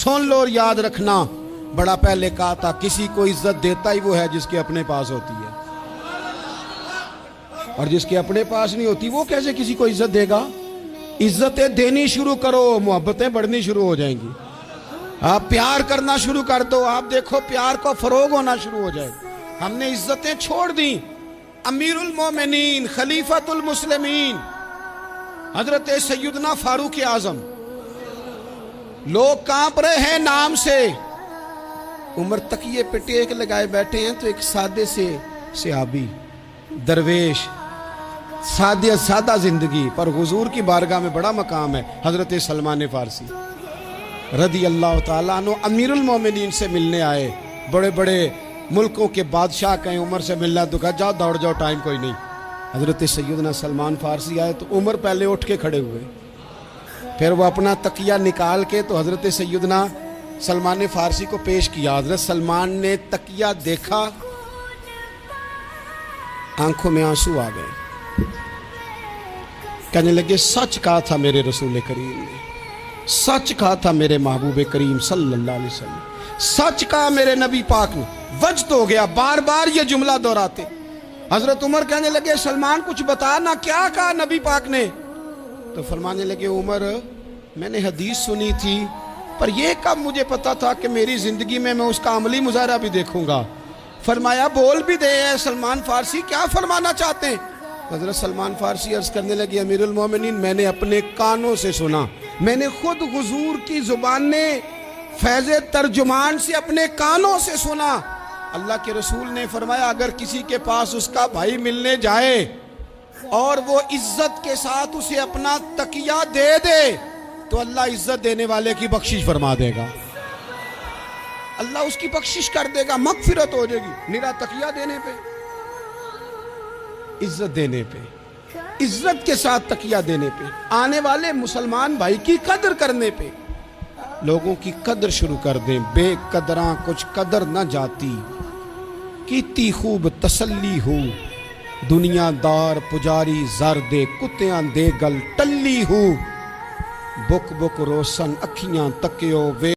सुन लो और याद रखना, बड़ा पहले कहा था किसी को इज्जत देता ही वो है जिसके अपने पास होती है, और जिसके अपने पास नहीं होती वो कैसे किसी को इज्जत देगा। इज्जतें देनी शुरू करो, मोहब्बतें बढ़नी शुरू हो जाएंगी। आप प्यार करना शुरू कर दो, आप देखो प्यार को फरोग होना शुरू हो जाएगा। हमने इज्जतें छोड़ दी। अमीरुल मोमिनीन खलीफतुल मुस्लिमीन हजरत सैयदना फारूक आजम, लोग कांप रहे हैं नाम से। उमर तकिए पे टेक लगाए बैठे हैं तो एक सादे से सहाबी दरवेश, सादा जिंदगी पर हुजूर की बारगाह में बड़ा मकाम है। हजरत सलमान फारसी रदी अल्लाह ताला अन्हु अमीरुल मोमिनीन से मिलने आए। बड़े बड़े मुल्कों के बादशाह कहें उमर से मिलना तो कहा जाओ दौड़ जाओ, टाइम कोई नहीं। हजरत सैयदना सलमान फारसी आए तो उमर पहले उठ के खड़े हुए, फिर वो अपना तकिया निकाल के तो हजरत सैयदना सलमान फारसी को पेश किया। हजरत सलमान ने तकिया देखा, आंखों में आंसू आ गए, कहने लगे सच कहा था मेरे रसूल करीम ने, सच कहा था मेरे महबूब करीम सल्लल्लाहु अलैहि वसल्लम, सच कहा मेरे नबी पाक ने। वजद हो गया, बार बार ये जुमला दोहराते। हजरत उमर कहने लगे सलमान कुछ बता ना, क्या कहा नबी पाक ने। तो फरमाने लगे उमर मैंने हदीस सुनी थी, पर यह कब मुझे पता था कि मेरी जिंदगी में मैं उसका अमली मुजाहरा भी देखूंगा। फरमाया बोल भी दे सलमान फारसी, क्या फरमाना चाहते हैं। हजरत सलमान फारसी अर्ज करने लगे अमीरुल मोमिनीन मैंने अपने कानों से सुना, मैंने खुद हुजूर की जुबान ने फैज़ तर्जुमान से अपने कानों से सुना। अल्लाह के रसूल ने फरमाया अगर किसी के पास उसका भाई मिलने जाए और वो इज्जत के साथ उसे अपना तकिया दे दे तो अल्लाह इज्जत देने वाले की बख्शिश फरमा देगा, अल्लाह उसकी बख्शिश कर देगा, मगफिरत हो जाएगी। निरा तकिया देने पे, इज्जत देने पे, इज्जत के साथ तकिया देने पे, आने वाले मुसलमान भाई की कदर करने पे, लोगों की कदर शुरू कर दें। बेकदरा कुछ कदर न जाती, कीती खूब तसल्ली हो, दुनियादार पुजारी जर दे, कुत्तियां दे गल टल्ली हो, बुक बुक रोशन अखियां तकियो वे।